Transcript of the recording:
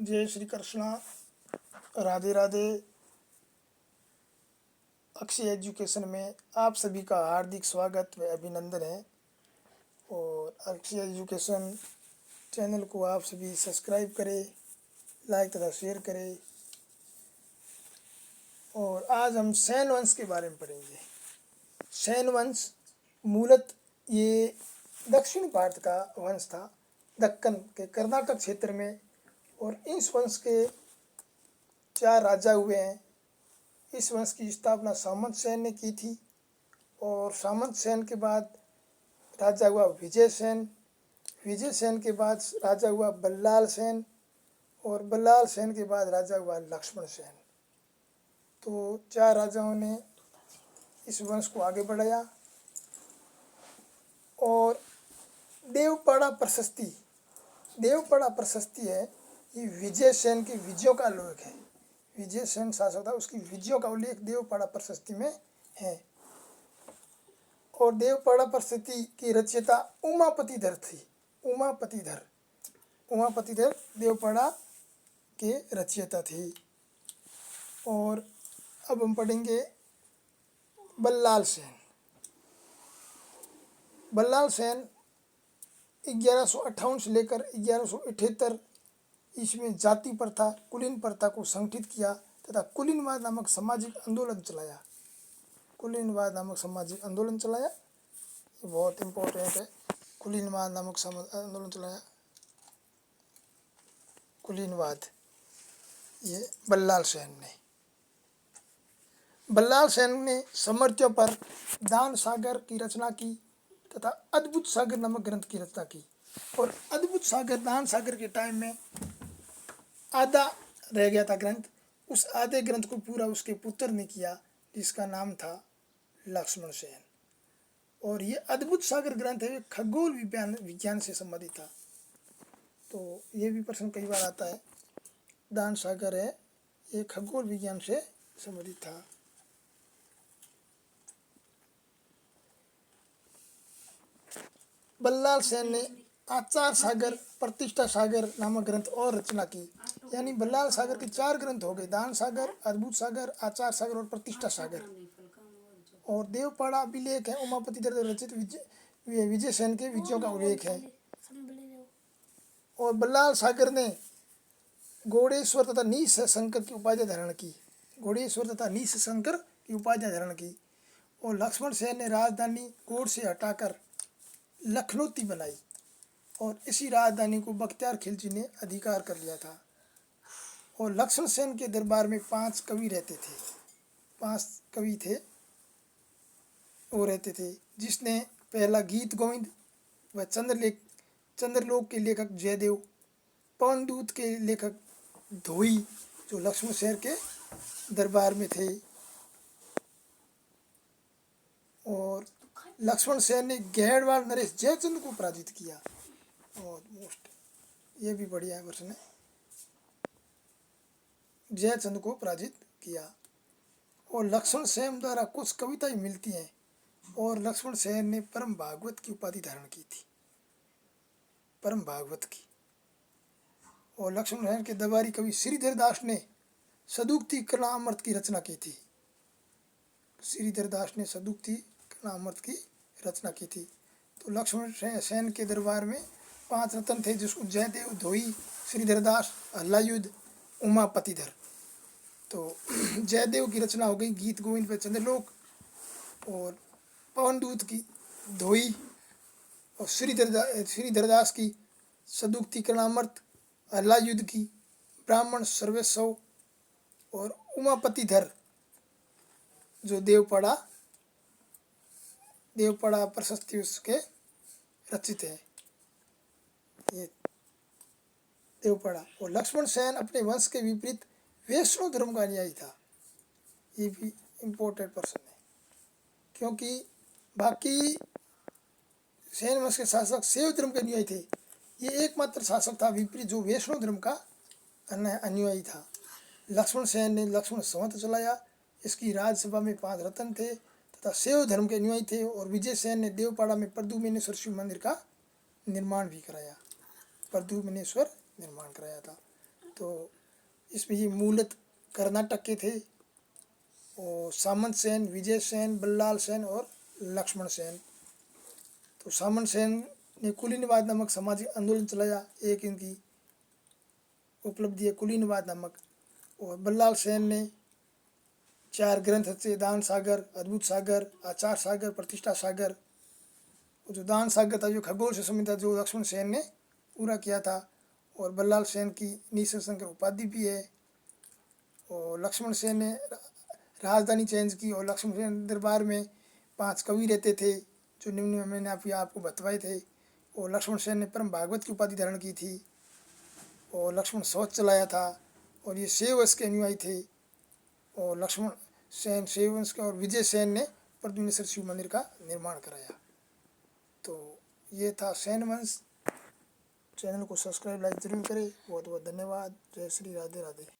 जय श्री कृष्णा। राधे राधे। अक्षय एजुकेशन में आप सभी का हार्दिक स्वागत व अभिनंदन है। और अक्षय एजुकेशन चैनल को आप सभी सब्सक्राइब करें, लाइक तथा शेयर करें। और आज हम सैन वंश के बारे में पढ़ेंगे। सैन वंश मूलत ये दक्षिण भारत का वंश था, दक्कन के कर्नाटक क्षेत्र में। और इस वंश के 4 राजा हुए हैं। इस वंश की स्थापना सामंत सेन ने की थी। और सामंत सेन के बाद राजा हुआ विजय सेन। विजय सेन के बाद राजा हुआ बल्लाल सेन। और बल्लाल सेन के बाद राजा हुआ लक्ष्मण सेन। तो 4 राजाओं ने इस वंश को आगे बढ़ाया। और देवपाड़ा प्रशस्ति है, ये विजय सेन के विजयों का उल्लेख है। विजय सेन शासक था, उसकी विजयों का उल्लेख देवपाड़ा प्रशस्ति में है। और देवपाड़ा प्रशस्ति की रचयिता उमापतिधर थी। उमापतिधर देवपाड़ा के रचयिता थी। और अब हम पढ़ेंगे बल्लाल सेन। बल्लाल सेन 1158 से लेकर 1178 ईस्वी में जाति प्रथा, कुलीन प्रथा को संगठित किया तथा कुलीनवाद नामक सामाजिक आंदोलन चलाया। ये बहुत इम्पोर्टेंट है। कुलीनवाद नामक आंदोलन चलाया। कुलीनवाद ये बल्लाल सेन ने समर्थियों पर दान सागर की रचना की तथा अद्भुत सागर नामक ग्रंथ की रचना की। और अद्भुत सागर, दान सागर के टाइम में आधा रह गया था ग्रंथ। उस आधे ग्रंथ को पूरा उसके पुत्र ने किया, जिसका नाम था लक्ष्मण सेन। और ये अद्भुत सागर ग्रंथ है, खगोल विज्ञान से संबंधित था। तो ये भी प्रश्न कई बार आता है। दान सागर है, ये खगोल विज्ञान से संबंधित था। बल्लाल सेन ने आचार सागर, प्रतिष्ठा सागर नामक ग्रंथ और रचना की। यानी बल्लाल सागर के 4 ग्रंथ हो गए, दान सागर, अद्भुत सागर, आचार सागर और प्रतिष्ठा सागर। और देवपाड़ा अभिलेख है, उमापतिधर रचित विजय सेन के विजयों का उल्लेख है। और बल्लाल सागर ने घोड़ेश्वर तथा नीस शंकर की उपाधि धारण की। और लक्ष्मण सेन ने राजधानी गोड़ से हटाकर लखनौती बनाई। और इसी राजधानी को बख्तियार खिलजी ने अधिकार कर लिया था। और लक्ष्मण सेन के दरबार में 5 कवि रहते थे, जिसने पहला गीत गोविंद व चंद्रलोक के लेखक जयदेव, पवनदूत के लेखक धोई, जो लक्ष्मण सेन के दरबार में थे। और लक्ष्मण सेन ने गहड़वाल नरेश जयचंद को पराजित किया। और ये भी बढ़िया है प्रश्न है, जयचंद को पराजित किया। और लक्ष्मण सेन द्वारा कुछ कविताएं मिलती हैं। और लक्ष्मण सेन ने परम भागवत की उपाधि धारण की थी, परम भागवत की। और लक्ष्मण सेन के दरबारी कवि श्रीधर दास ने सदुक्ति कर्णामृत की रचना की थी। तो लक्ष्मण सेन के दरबार में 5 रत्न थे, जिसको जयदेव, धोई, श्रीधर दास, हल्लायुद्ध, उमापतिधर। तो जयदेव की रचना हो गई गीत गोविंद व चंद्रलोक। और पवनदूत की धोई। और श्रीधर दास की सदुक्ति कर्णामृत, हल्लायुद्ध की ब्राह्मण सर्वेश्व। और उमापतिधर जो देवपाड़ा प्रशस्ति उसके रचित है, ये देवपाड़ा। और लक्ष्मण सेन अपने वंश के विपरीत वैष्णव धर्म का अनुयायी था। ये भी इम्पोर्टेंट प्रश्न है, क्योंकि बाकी सेन वंश के शासक शैव धर्म के अनुयायी थे। ये एकमात्र शासक था विपरीत जो वैष्णव धर्म का अनुयायी था। लक्ष्मण सेन ने लक्ष्मण संवत चलाया। इसकी राज्यसभा में 5 रत्न थे तथा शैव धर्म के अनुयायी थे। और विजय सेन ने देवपाड़ा में प्रद्युम्नेश्वर शिव मंदिर का निर्माण भी कराया, था। तो इसमें ये मूलत कर्नाटक के थे। और सामंत सेन, विजय सेन, बल्लाल सेन और लक्ष्मण सेन। तो सामंत सेन ने कुलीनवाद नामक सामाजिक आंदोलन चलाया, एक इनकी उपलब्धि है कुलीनवाद नामक। और बल्लाल सेन ने 4 ग्रंथ रचे, दान सागर, अद्भुत सागर, आचार सागर, प्रतिष्ठा सागर। जो दान सागर था जो खगोल से संबंधित था, जो लक्ष्मण सेन ने पूरा किया था। और बल्लाल सेन की निशंक शंकर उपाधि भी है। और लक्ष्मण सेन ने राजधानी चेंज की। और लक्ष्मण सेन दरबार में 5 कवि रहते थे, जो निम्न में मैंने आपको बतवाए थे। और लक्ष्मण सेन ने परम भागवत की उपाधि धारण की थी। और लक्ष्मण शौच चलाया था। और ये शैव वंश के अनुयायी थे। और लक्ष्मण सेन शैव वंश के, और विजय सेन ने प्रद्युम्नेश्वर शिव मंदिर का निर्माण कराया। तो ये था सेन वंश। चैनल को सब्सक्राइब लाइक जरूर करें। बहुत बहुत धन्यवाद। जय श्री राधे राधे।